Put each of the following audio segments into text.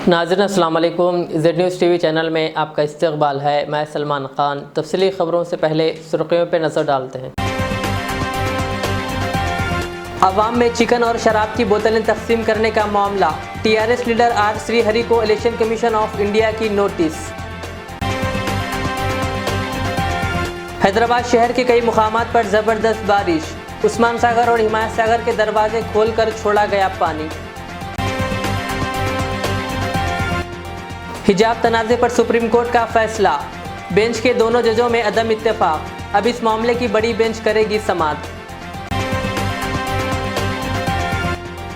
ناظرین السلام علیکم، Z news T V channel میں آپ کا استقبال ہے۔ میں سلمان خان۔ تفصیلی خبروں سے پہلے سرخیوں پہ نظر ڈالتے ہیں۔ عوام میں چکن اور شراب کی بوتلیں تقسیم کرنے کا معاملہ، T R S leader R Sri Hari کو الیکشن کمیشن آف انڈیا کی نوٹس۔ حیدرآباد شہر کے کئی مقامات پر زبردست بارش، عثمان ساگر اور حمایت ساگر کے دروازے کھول کر چھوڑا گیا پانی۔ حجاب تنازع پر سپریم کورٹ کا فیصلہ، بینچ کے دونوں ججوں میں عدم اتفاق، اب اس معاملے کی بڑی بینچ کرے گی سماعت۔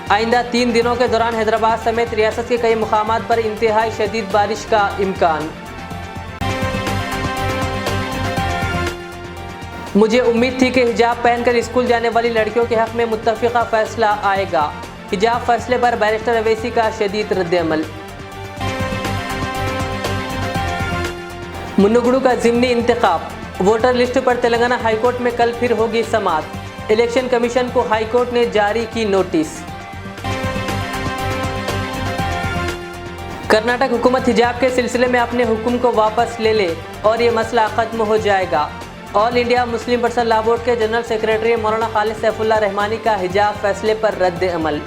آئندہ 3 دنوں کے دوران حیدرآباد سمیت ریاست کے کئی مقامات پر انتہائی شدید بارش کا امکان۔ مجھے امید تھی کہ حجاب پہن کر اسکول جانے والی لڑکیوں کے حق میں متفقہ فیصلہ آئے گا، حجاب فیصلے پر بیرسٹر اویسی کا شدید رد عمل۔ منوگڑو کا ضمنی انتخاب، ووٹر لسٹ پر تلنگانہ ہائی کورٹ میں کل پھر ہوگی سماعت، الیکشن کمیشن کو ہائی کورٹ نے جاری کی نوٹس۔ کرناٹک حکومت حجاب کے سلسلے میں اپنے حکم کو واپس لے لے اور یہ مسئلہ ختم ہو جائے گا۔ آل انڈیا مسلم پرسنل لا بورڈ کے جنرل سیکریٹری مولانا خالد سیف اللہ رحمانی کا حجاب فیصلے پر رد عمل۔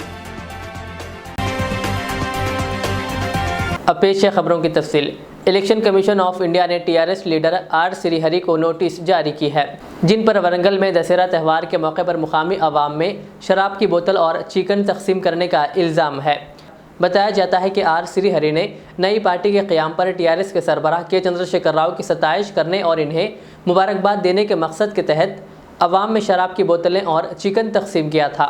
اب پیش ہے خبروں کی تفصیل۔ الیکشن کمیشن آف انڈیا نے T R S leader R Sri Hari کو نوٹس جاری کی ہے، جن پر ورنگل میں دسہرہ تہوار کے موقع پر مقامی عوام میں شراب کی بوتل اور چکن تقسیم کرنے کا الزام ہے۔ بتایا جاتا ہے کہ آر سری ہری نے نئی پارٹی کے قیام پر ٹی آر ایس کے سربراہ کے چندر شیکھر راؤ کی ستائش کرنے اور انہیں مبارکباد دینے کے مقصد کے تحت عوام میں شراب کی بوتلیں اور چکن تقسیم کیا تھا۔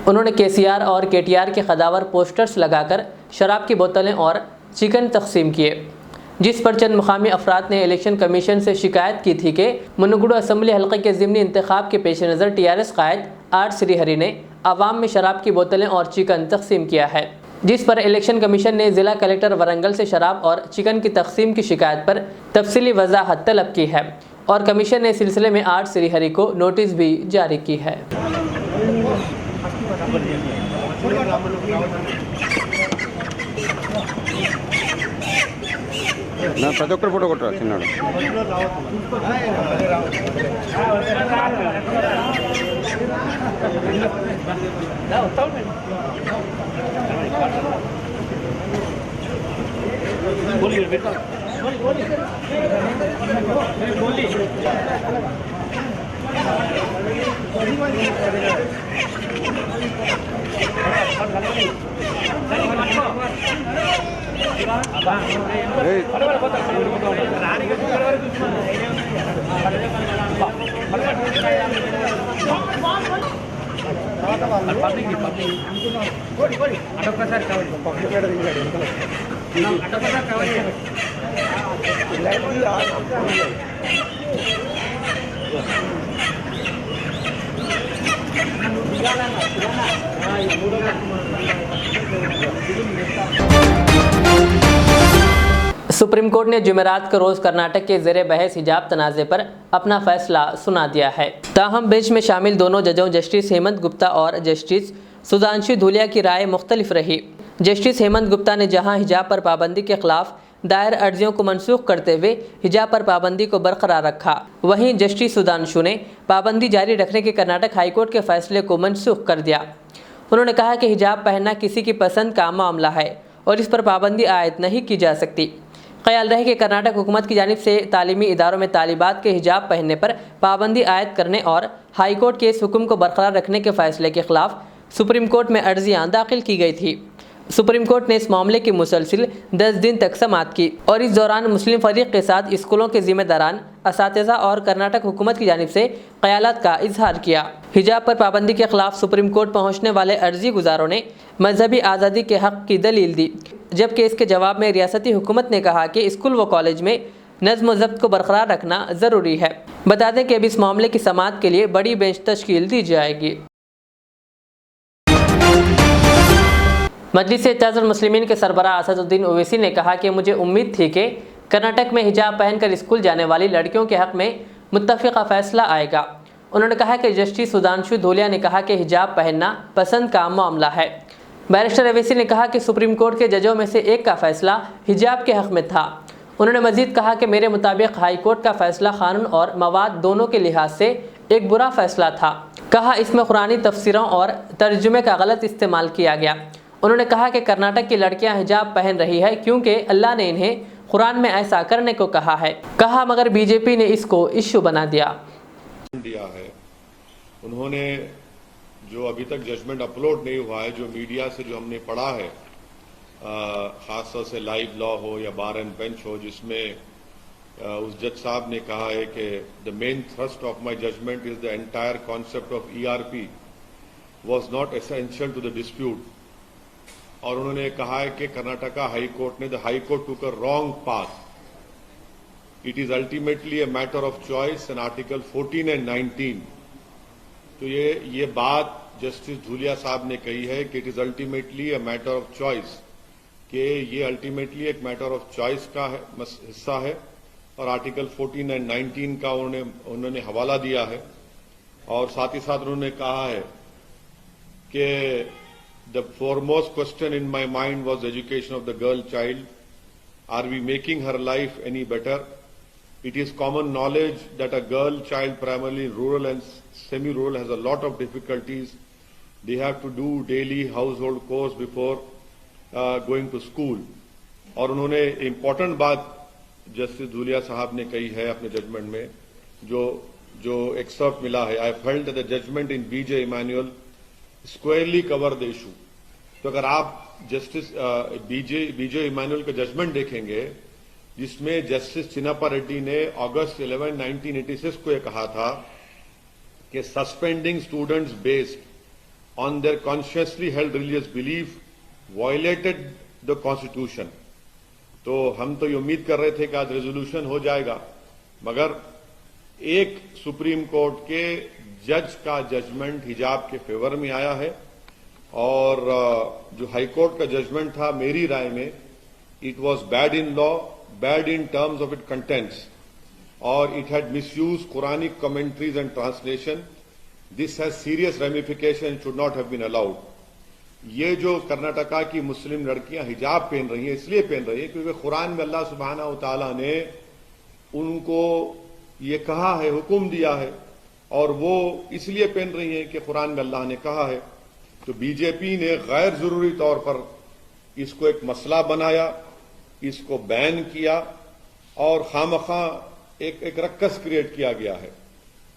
انہوں نے کے سی آر اور کے ٹی آر کے خداور پوسٹرز لگا کر شراب کی بوتلیں اور چکن تقسیم کیے، جس پر چند مقامی افراد نے الیکشن کمیشن سے شکایت کی تھی کہ منوگڑو اسمبلی حلقے کے ضمنی انتخاب کے پیش نظر T R S Quaid are Sri ہری نے عوام میں شراب کی بوتلیں اور چکن تقسیم کیا ہے، جس پر الیکشن کمیشن نے ضلع کلکٹر ورنگل سے شراب اور چکن کی تقسیم کی شکایت پر تفصیلی وضاحت طلب کی ہے، اور کمیشن نے اس سلسلے میں آر سری ہری کو نوٹس بھی جاری کی ہے۔ ప్రతి ఒక్కరు ఫోటో కొట్టరా చిన్నాడు سپریم کورٹ نے جمعرات کے روز کرناٹک کے زیر بحث حجاب تنازع پر اپنا فیصلہ سنا دیا ہے۔ تاہم بینچ میں شامل دونوں ججوں جسٹس ہیمنت گپتا اور جسٹس سدھانشو دھولیا کی رائے مختلف رہی۔ جسٹس ہیمنت گپتا نے جہاں حجاب پر پابندی کے خلاف دائر عرضیوں کو منسوخ کرتے ہوئے حجاب پر پابندی کو برقرار رکھا، وہیں جسٹس سدھانشو نے پابندی جاری رکھنے کے کرناٹک ہائی کورٹ کے فیصلے کو منسوخ کر دیا۔ انہوں نے کہا کہ حجاب پہننا کسی کی پسند کا معاملہ ہے اور اس پر پابندی عائد نہیں کی جا سکتی۔ خیال رہے کہ کرناٹک حکومت کی جانب سے تعلیمی اداروں میں طالبات کے حجاب پہننے پر پابندی عائد کرنے اور ہائی کورٹ کے اس حکم کو برقرار رکھنے کے فیصلے کے خلاف سپریم کورٹ میں عرضیاں داخل کی گئی تھی۔ سپریم کورٹ نے اس معاملے کی مسلسل 10 دن تک سماعت کی اور اس دوران مسلم فریق کے ساتھ اسکولوں کے ذمہ داران، اساتذہ اور کرناٹک حکومت کی جانب سے خیالات کا اظہار کیا۔ حجاب پر پابندی کے خلاف سپریم کورٹ پہنچنے والے عرضی گزاروں نے مذہبی آزادی کے حق کی دلیل دی، جبکہ اس کے جواب میں ریاستی حکومت نے کہا کہ اسکول و کالج میں نظم و ضبط کو برقرار رکھنا ضروری ہے۔ بتا دیں کہ اب اس معاملے کی سماعت کے لیے بڑی بینچ تشکیل دی جائے گی۔ مجلس اتحاد المسلمین کے سربراہ اسد الدین اویسی نے کہا کہ مجھے امید تھی کہ کرناٹک میں حجاب پہن کر اسکول جانے والی لڑکیوں کے حق میں متفقہ فیصلہ آئے گا۔ انہوں نے کہا کہ جسٹس سدھانشو دھولیا نے کہا کہ حجاب پہننا پسند کا معاملہ ہے، बैरिस्टर अवैसी ने कहा कि सुप्रीम कोर्ट के जजों में से एक का फैसला हिजाब के हक़ में था। उन्होंने मजीद कहा कि मेरे मुताबिक हाई कोर्ट का फैसला कानून और मवाद दोनों के लिहाज से एक बुरा फैसला था। कहा इसमें कुरानी तफसीरों और तर्जुमे का गलत इस्तेमाल किया गया। उन्होंने कहा कि कर्नाटक की लड़कियां हिजाब पहन रही है क्योंकि अल्लाह ने इन्हें कुरान में ऐसा करने को कहा है। कहा मगर बीजेपी ने इसको इश्यू बना दिया है। उन्होंने जो अभी तक जजमेंट अपलोड नहीं हुआ है, जो मीडिया से जो हमने पढ़ा है, खास तौर से लाइव लॉ हो या बार एंड बेंच हो, जिसमें उस जज साहब ने कहा है कि the main thrust of my judgment is the entire concept of ERP was not essential to the dispute. और उन्होंने कहा है कि कर्नाटका हाई कोर्ट ने the high court took a wrong path. It is ultimately a matter of choice and article 14 and 19। तो ये बात justice Dhulia साहब ने कही है कि it is ultimately a matter of choice, कि ये अल्टीमेटली एक मैटर ऑफ चॉइस का हिस्सा है। और आर्टिकल 14 एंड 19 का उन्होंने हवाला दिया है। और साथ ही साथ उन्होंने कहा है कि the foremost question in my mind was education of the girl child. Are we making her life any better? It is common knowledge that a girl child, primarily rural and semi-rural, has a lot of difficulties. They have to do daily household chores before going to school. और उन्होंने important बात justice Dhulia साहब ने कही है अपने judgement में, जो एक्सर्प्ट मिला है, I felt that the judgment in BJ Emanuel squarely cover the issue. तो अगर आप जस्टिस BJ Emanuel का जजमेंट देखेंगे, जिसमें जस्टिस चिन्नाप्पा रेड्डी ने अगस्त 11, 1986 को यह कहा था कि suspending students based on their consciously held religious belief violated the constitution. तो हम तो ये उम्मीद कर रहे थे कि आज रेजोल्यूशन हो जाएगा, मगर एक सुप्रीम कोर्ट के जज का जजमेंट हिजाब के फेवर में आया है। और जो हाई कोर्ट का जजमेंट था, मेरी राय में it was bad in law, bad in terms of it contents, और it had misuse Quranic commentaries and translation. This has serious ramification, should not have been allowed. ये जो कर्नाटका की मुस्लिम लड़कियां हिजाब पहन रही हैं, इसलिए पहन रही हैं क्योंकि कुरान में अल्लाह सुब्हानहू तआला ने उनको ये कहा है, हुक्म दिया है, और वो इसलिए पहन रही हैं कि कुरान में अल्लाह ने कहा है। तो बीजेपी ने गैर जरूरी तौर पर इसको एक मसला बनाया, इसको बैन किया, और खामखा एक रक्कस क्रिएट किया गया है।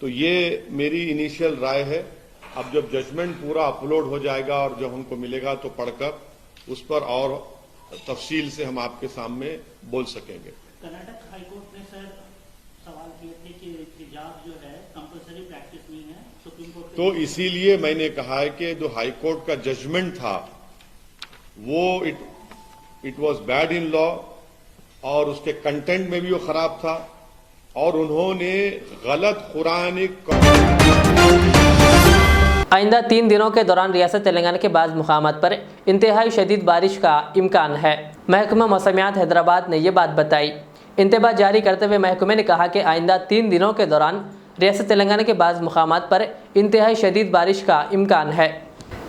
तो ये मेरी इनिशियल राय है। अब जब जजमेंट पूरा अपलोड हो जाएगा और जब हमको मिलेगा तो पढ़कर उस पर और तफसील से हम आपके सामने बोल सकेंगे। कर्नाटक हाईकोर्ट ने सर सवाल किए थे कि हिजाब जो है कंपलसरी प्रैक्टिस नहीं है, सुप्रीम कोर्ट तो इसीलिए मैंने कहा है कि जो हाईकोर्ट का जजमेंट था वो it was bad in law, और उसके कंटेंट में भी वो खराब था, और उन्होंने गलत कुरानिक आइंदा 3 दिनों के दौरान रियासत तेलंगाना के बाज़ मुकामात पर इंतहाई शदीद बारिश का इम्कान है। महकमा मौसमियात हैदराबाद ने यह बात बताई। इंतबाह जारी करते हुए महकमे ने कहा कि आइंदा 3 दिनों के दौरान रियासत तेलंगाना के बाज़ मुकामात पर इंतहाई शदीद बारिश का इम्कान है।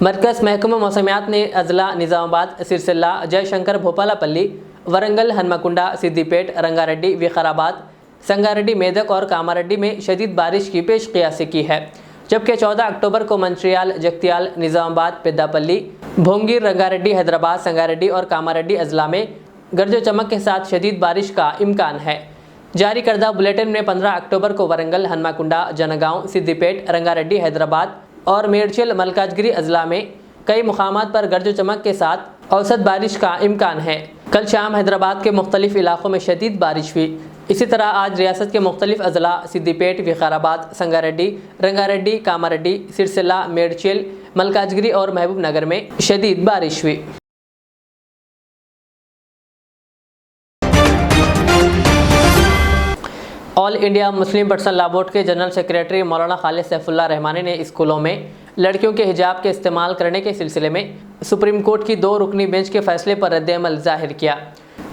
मरकज़ महकमा मौसमियात ने अजला निज़ामाबाद, सिरसिल्ला, जयशंकर, भोपालापल्ली, वरंगल, हनमकुंडा, सिद्दीपेट, रंगारेड्डी, विकाराबाद, संगारेड्डी, मेदक और कामारेड्डी में शदीद बारिश की पेश क़ियासी की है। जबकि 14 अक्टूबर को मंचिर्याल, जगत्याल, निज़ामाबाद, पेद्दापल्ली, भोंगीर, रंगारेड्डी, हैदराबाद, संगारेड्डी और कामारेड्डी अजला में गरज चमक के साथ शदीद बारिश का इम्कान है। जारी करदा बुलेटिन में 15 अक्टूबर को वरंगल, हनमकुंडा, जनगांव, सिद्दीपेट, रंगारेड्डी, हैदराबाद और मेडचल, मलकाजगिरी अजला में कई मुकामात पर गरज चमक के साथ औसत बारिश का इम्कान है। कल शाम हैदराबाद के मुख्तलिफ इलाकों में शदीद बारिश हुई। इसी तरह आज रियासत के मुख्तलिफ अजला सिद्दीपेट, विकाराबाद, संगारेड्डी, रंगारेड्डी, कामारेड्डी, सिरसिल्ला, मेडचल, मलकाजगिरी और महबूब नगर में शदीद बारिश हुई। All India Muslim personal law board के जनरल सेक्रेटरी मौलाना खालिद सैफुल्लाह रहमानी ने स्कूलों में लड़कियों के हिजाब के इस्तेमाल करने के सिलसिले में सुप्रीम कोर्ट की 2 रुकनी बेंच के फैसले पर रद्द-ए-अमल जाहिर किया।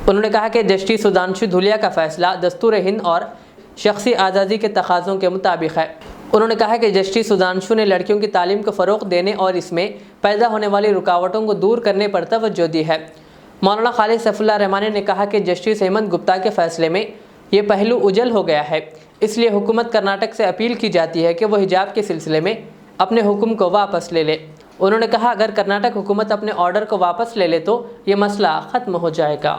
उन्होंने कहा कि जस्टिस सुधांशु धूलिया का फैसला दस्तूर हिंद और शख्सी आज़ादी के तकाज़ों के मुताबिक है। انہوں نے کہا کہ جسٹس سدھانشو نے لڑکیوں کی تعلیم کو فروغ دینے اور اس میں پیدا ہونے والی رکاوٹوں کو دور کرنے پر توجہ دی ہے۔ مولانا خالد سیف اللہ رحمانی نے کہا کہ جسٹس ہیمنت گپتا کے فیصلے میں یہ پہلو اجل ہو گیا ہے، اس لیے حکومت کرناٹک سے اپیل کی جاتی ہے کہ وہ حجاب کے سلسلے میں اپنے حکم کو واپس لے لے۔ انہوں نے کہا اگر کرناٹک حکومت اپنے آرڈر کو واپس لے لے تو یہ مسئلہ ختم ہو جائے گا۔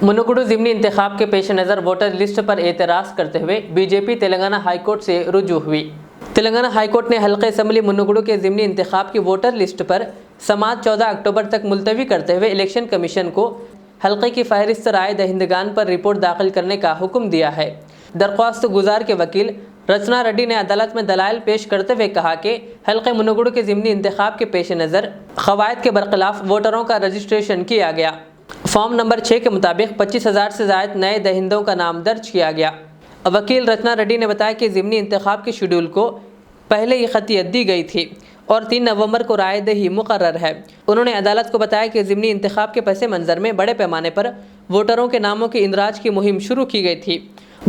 منوگڑو ضمنی انتخاب کے پیش نظر ووٹر لسٹ پر اعتراض کرتے ہوئے بی جے پی تلنگانہ ہائی کورٹ سے رجوع ہوئی۔ تلنگانہ ہائی کورٹ نے حلقہ اسمبلی منوگڑو کے ضمنی انتخاب کی ووٹر لسٹ پر سماعت 14 اکتوبر تک ملتوی کرتے ہوئے الیکشن کمیشن کو حلقے کی فہرست رائے دہندگان پر رپورٹ داخل کرنے کا حکم دیا ہے۔ درخواست گزار کے وکیل رچنا ریڈی نے عدالت میں دلائل پیش کرتے ہوئے کہا کہ حلقہ منوگڑو کے ضمنی انتخاب کے پیش نظر قواعد کے برخلاف ووٹروں کا رجسٹریشن کیا گیا۔ فارم نمبر 6 کے مطابق 25,000 سے زائد نئے دہندوں کا نام درج کیا گیا۔ وکیل رچنا ریڈی نے بتایا کہ ضمنی انتخاب کے شیڈول کو پہلے ہی خطیت دی گئی تھی اور 3 نومبر کو رائے دہی مقرر ہے۔ انہوں نے عدالت کو بتایا کہ ضمنی انتخاب کے پس منظر میں بڑے پیمانے پر ووٹروں کے ناموں کے اندراج کی مہم شروع کی گئی تھی۔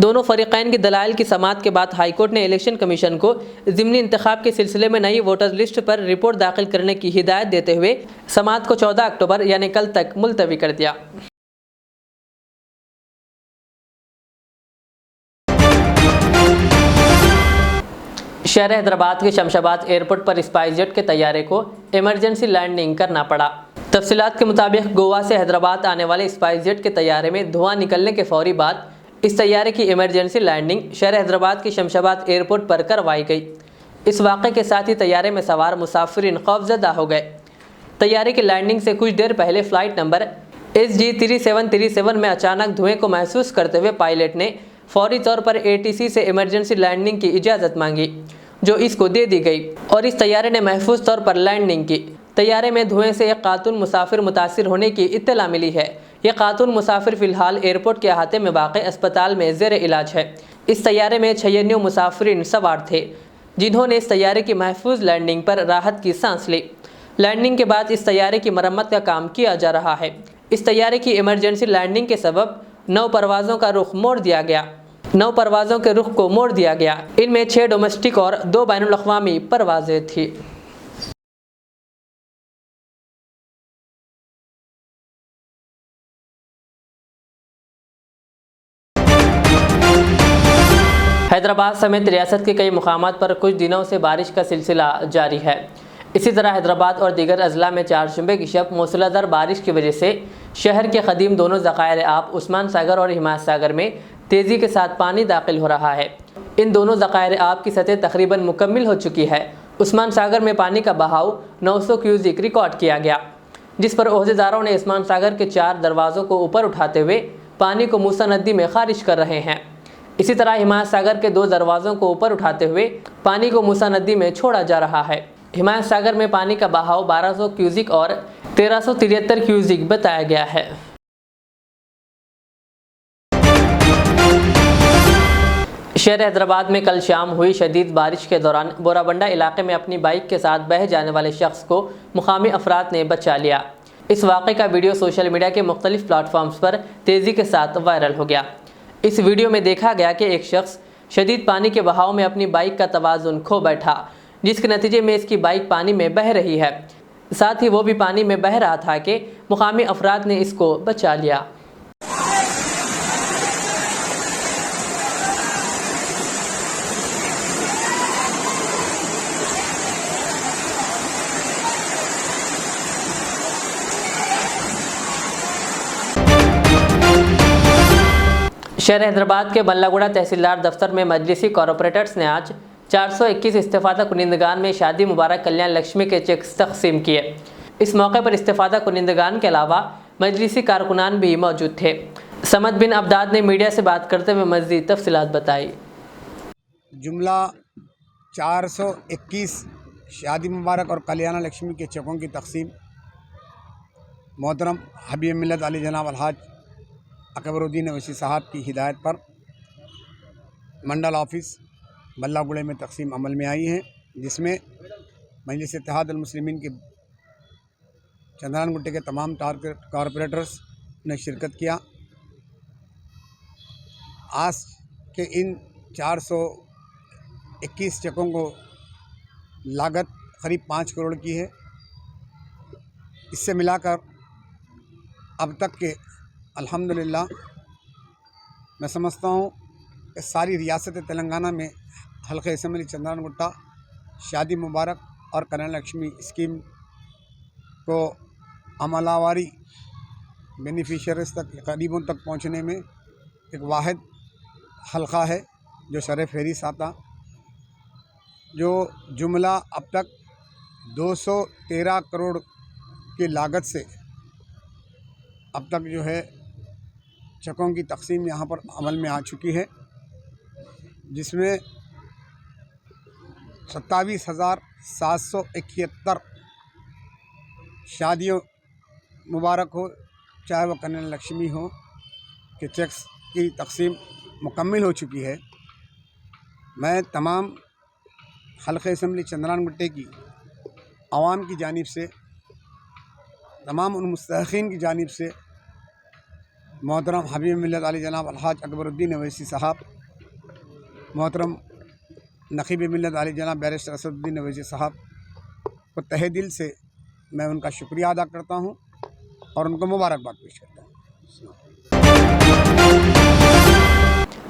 دونوں فریقین کی دلائل کی سماعت کے بعد ہائی کورٹ نے الیکشن کمیشن کو ضمنی انتخاب کے سلسلے میں نئی ووٹر لسٹ پر رپورٹ داخل کرنے کی ہدایت دیتے ہوئے سماعت کو 14 اکتوبر یعنی کل تک ملتوی کر دیا۔ شہر حیدرآباد کے شمشاباد ایئرپورٹ پر اسپائس جیٹ کے طیارے کو ایمرجنسی لینڈنگ کرنا پڑا۔ تفصیلات کے مطابق گوا سے حیدرآباد آنے والے اسپائس جیٹ کے طیارے میں دھواں نکلنے کے فوری بعد اس طیارے کی ایمرجنسی لینڈنگ شہر حیدرآباد کے شمشاباد ایئرپورٹ پر کروائی گئی۔ اس واقعے کے ساتھ ہی طیارے میں سوار مسافرین خوفزدہ ہو گئے۔ طیارے کی لینڈنگ سے کچھ دیر پہلے فلائٹ نمبر SG3737 میں اچانک دھوئیں کو محسوس کرتے ہوئے پائلٹ نے فوری طور پر ATC سے ایمرجنسی لینڈنگ کی اجازت مانگی، جو اس کو دے دی گئی اور اس طیارے نے محفوظ طور پر لینڈنگ کی۔ طیارے میں دھوئیں سے ایک خاتون مسافر متاثر ہونے کی اطلاع ملی ہے۔ یہ خاتون مسافر فی الحال ایئرپورٹ کے احاطے میں واقع اسپتال میں زیر علاج ہے۔ اس طیارے میں 96 مسافرین سوار تھے، جنہوں نے اس طیارے کی محفوظ لینڈنگ پر راحت کی سانس لی۔ لینڈنگ کے بعد اس طیارے کی مرمت کا کام کیا جا رہا ہے۔ اس طیارے کی ایمرجنسی لینڈنگ کے سبب 9 پروازوں کا رخ موڑ دیا گیا۔ 9 پروازوں کے رخ کو موڑ دیا گیا۔ ان میں 6 ڈومیسٹک اور 2 بین الاقوامی پروازیں تھیں۔ حیدرآباد سمیت ریاست کے کئی مقامات پر کچھ دنوں سے بارش کا سلسلہ جاری ہے۔ اسی طرح حیدرآباد اور دیگر اضلاع میں چہارشنبے کی شب موسلادھار بارش کی وجہ سے شہر کے قدیم دونوں ذخائر آب عثمان ساگر اور حمایت ساگر میں تیزی کے ساتھ پانی داخل ہو رہا ہے۔ ان دونوں ذخائر آب کی سطح تقریباً مکمل ہو چکی ہے۔ عثمان ساگر میں پانی کا بہاؤ 900 کیوزک ریکارڈ کیا گیا، جس پر عہدیداروں نے عثمان ساگر کے 4 دروازوں کو اوپر اٹھاتے ہوئے پانی کو موسی ندی میں خارج کر رہے ہیں۔ اسی طرح حمایت ساگر کے 2 دروازوں کو اوپر اٹھاتے ہوئے پانی کو موسی ندی میں چھوڑا جا رہا ہے۔ حمایت ساگر میں پانی کا بہاؤ 1200 کیوزک اور 1373 کیوزک بتایا گیا ہے۔ شہر حیدرآباد میں کل شام ہوئی شدید بارش کے دوران بورابنڈا علاقے میں اپنی بائک کے ساتھ بہہ جانے والے شخص کو مقامی افراد نے بچا لیا۔ اس واقعے کا ویڈیو سوشل میڈیا کے مختلف پلیٹ فارمز پر تیزی کے ساتھ وائرل ہو گیا۔ اس ویڈیو میں دیکھا گیا کہ ایک شخص شدید پانی کے بہاؤ میں اپنی بائک کا توازن کھو بیٹھا، جس کے نتیجے میں اس کی بائک پانی میں بہہ رہی ہے۔ ساتھ ہی وہ بھی پانی میں بہہ رہا تھا کہ مقامی افراد نے اس کو بچا لیا۔ شہر حیدرآباد کے بلگوڑا تحصیلدار دفتر میں مجلسی کارپوریٹرز نے آج 421 استفادہ کنندگان میں شادی مبارک کلیان لکشمی کے چیکس تقسیم کیے۔ اس موقع پر استفادہ کنندگان کے علاوہ مجلسی کارکنان بھی موجود تھے۔ سمد بن عبداد نے میڈیا سے بات کرتے ہوئے مزید تفصیلات بتائی۔ جملہ 421 شادی مبارک اور کلیانہ لکشمی کے چیکوں کی تقسیم محترم حبیب ملت علی جناب الحاج اکبر الدین وسیع صاحب کی ہدایت پر منڈل آفس بلاگوڑے میں تقسیم عمل میں آئی ہے، جس میں مجلس اتحاد المسلمین کے چندران گٹے کے تمام کارپوریٹرز نے شرکت کیا۔ आज के इन 421 चेकों को लागत करीब 5 करोड़ की है। इससे मिलाकर अब तक के अल्हम्दुलिल्लाह मैं समझता हूँ कि सारी रियासत तेलंगाना में हल्के असम्बली चंद्रानगुट्टा, शादी मुबारक और कल्याण लक्ष्मी स्कीम को अमलावारी बेनिफिशियरीज तक, गरीबों तक पहुँचने में एक वाहिद हल्का है जो शरह फहरिस्त आता। जो जुमला अब तक 213 करोड़ की लागत से अब तक जो है चेकों की तकसीम यहाँ पर अमल में आ चुकी है, जिसमें 27,771 शादियों मुबारक हो, चाहे वह कल्याण लक्ष्मी हो, के चेक्स की तकसीम मुकम्मल हो चुकी है। मैं तमाम हल्के असम्बली चंद्रानगुट्टे की आवाम की जानिब से, तमाम उन मुस्तहिक़ीन की जानिब से मोहतरम हबीब मिल्लत आली जनाब अलहाज अकबरुद्दीन अवैसी साहब, मोहतरम नक़ीब मिल्लत आली जनाब बैरिस्टर असदुद्दीन अवैसी साहब को तहे दिल से मैं उनका शुक्रिया अदा करता हूँ और उनको मुबारकबाद पेश करता हूँ।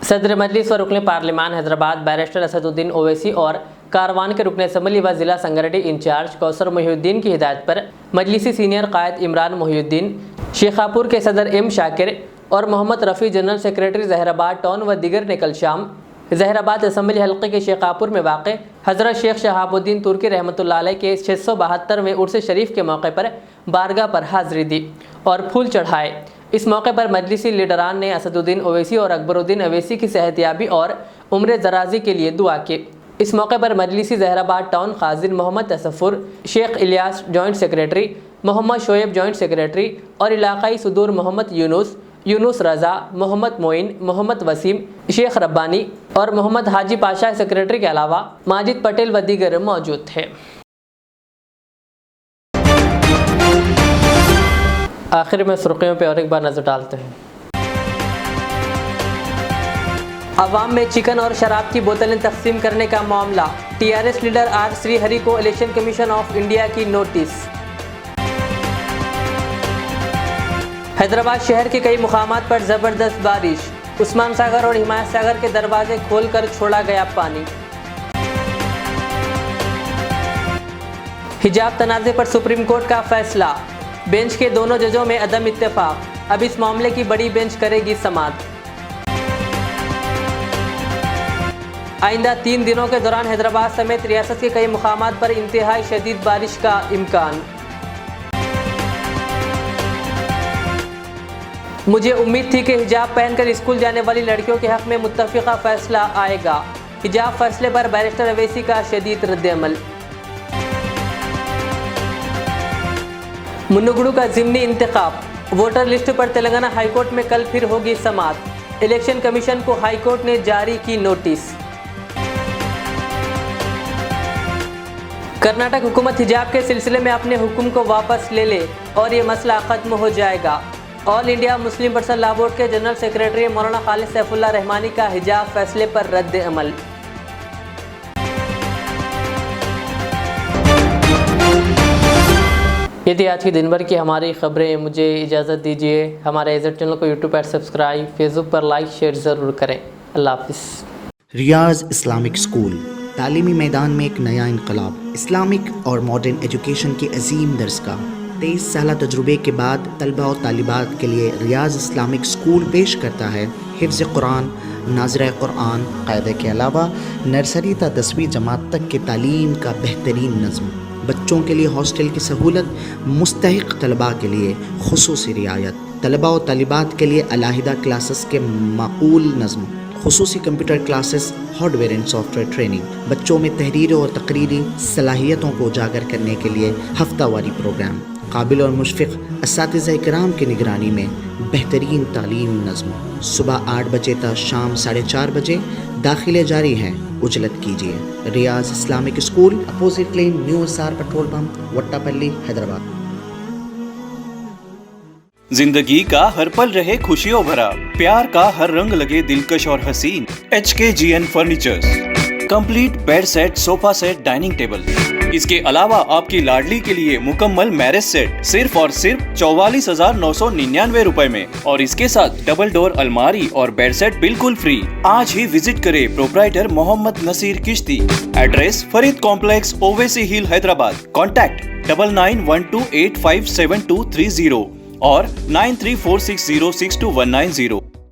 सदर मजलिस व रुकन पार्लिमान हैदराबाद बैरिस्टर असदुद्दीन ओवैसी और कारवान के रुकन असम्बली व ज़िला संगठन इंचार्ज कौसर मोहिउद्दीन की हिदायत पर मजलिसी सीनियर कायद इमरान मोहिउद्दीन, शेखापुर के सदर एम शाकिर और Mohammed Rafi general secretary Zaheerabad town व दिगर ने कल शाम ज़हराबाद असम्बली हल्के के शेखापुर में वाक़ हज़रत शेख शहाबुद्दीन तुर्की रहमतुल्लाह अलैह के 672वें उर्स शरीफ के मौके पर बारगाह पर हाज़िरी दी और फूल चढ़ाए। इस मौके पर मजलिसी लीडरान ने असदुद्दीन ओवैसी और अकबरुद्दीन अवैसी की सेहतयाबी और उम्र दराजी के लिए दुआ की। इस मौके पर मजलिसी ज़हराबाद टाउन ख़ाज़िन Mohammed Tasfur, Sheikh Ilyas joint secretary, Mohammed Shoaib joint secretary और इलाक़ाई सदूर मोहम्मद यूनुस रज़ा, मोहम्मद मोइन, मोहम्मद वसीम, शेख रब्बानी और मोहम्मद हाजी पाशा सेक्रेटरी के अलावा माजिद पटेल व दीगर मौजूद थे। आखिर में सुर्खियों पर और एक बार नज़र डालते हैं। अवाम में चिकन और शराब की बोतलें तकसीम करने का मामला, टीआरएस लीडर आर श्रीहरि को इलेक्शन कमीशन ऑफ इंडिया की नोटिस। हैदराबाद शहर के कई मुकामात पर ज़बरदस्त बारिश, उस्मान सागर और हिमायत सागर के दरवाजे खोलकर छोड़ा गया पानी। हिजाब तनाज़े पर सुप्रीम कोर्ट का फैसला, बेंच के दोनों जजों में अदम इत्तेफाक, अब इस मामले की बड़ी बेंच करेगी समाअत। आइंदा 3 दिनों के दौरान हैदराबाद समेत रियासत के कई मुकामात पर इंतहाई शदीद बारिश का इम्कान। मुझे उम्मीद थी कि हिजाब पहनकर स्कूल जाने वाली लड़कियों के हक़ में मुत्तफ़िक़ा फ़ैसला आएगा, हिजाब फैसले पर बैरिस्टर अवैसी का शदीद रद्द-ए-अमल। मुन्नुगुडू का ज़िमनी इंतखाब, वोटर लिस्ट पर तेलंगाना हाईकोर्ट में कल फिर होगी समाअत, इलेक्शन कमीशन को हाईकोर्ट ने जारी की नोटिस। कर्नाटक हुकूमत हिजाब के सिलसिले में अपने हुक्म को वापस ले ले और ये मसला ख़त्म हो जाएगा। All India Muslim personal law board के जनरल सेक्रेटरी मौलाना खालिद सैफुल्लाह रहमानी का हिजाब फैसले पर रद्द अमल। ये थी आज की दिन भर की हमारी खबरें। मुझे इजाज़त दीजिए। हमारे इज़्ज़त चैनल को यूट्यूब पर सब्सक्राइब, फेसबुक पर लाइक शेयर ज़रूर करें। अल्लाह हाफ़िज़। रियाज इस्लामिक स्कूल, तालीमी मैदान में एक नया इनकलाब, इस्लामिक और मॉडर्न एजुकेशन की अजीम दरसगाह। 23 साल तजुर्बे के बाद तलबा और तालिबात के लिए रियाज इस्लामिक स्कूल पेश करता है हिफ्ज़ कुरान, नाज़िरा कुरान क़ायदे के अलावा नर्सरी ta 10वीं जमात तक के तालीम का बेहतरीन नज़्म। बच्चों के लिए हॉस्टल की सहूलत, मुस्तहिक़ तलबा के लिए खुसूसी रियायत, तलबा और तालिबात के लिए अलहदा क्लासेस के माकूल नज़्म, खुसूसी computer classes, hardware and software training. बच्चों में तहरीर और तकरीरी सलाहियतों को उजागर करने के लिए हफ्तावारी प्रोग्राम, काबिल और मुशफ़िक़ असातिज़ा इकराम की निगरानी में बेहतरीन तालीम नज़्म। सुबह 8 बजे तक शाम 4:30 बजे दाखिले जारी हैं, उजलत कीजिए। Riyaz Islamic school, opposite lane, new SR petrol pump, Vattapalli, Hyderabad. जिंदगी का हर पल रहे खुशियों भरा, प्यार का हर रंग लगे दिलकश और हसीन। HKGN furnitures, complete bed set, sofa set, dining table. इसके अलावा आपकी लाडली के लिए मुकम्मल मैरिज सेट सिर्फ और सिर्फ 44,999 रुपए में, और इसके साथ डबल डोर अलमारी और बेड सेट बिल्कुल फ्री। आज ही विजिट करें प्रोप्राइटर मोहम्मद नसीर किश्ती। एड्रेस फरीद कॉम्प्लेक्स, ओवैसी हिल, हैदराबाद। कॉन्टैक्ट 9912857230 और 9346062190।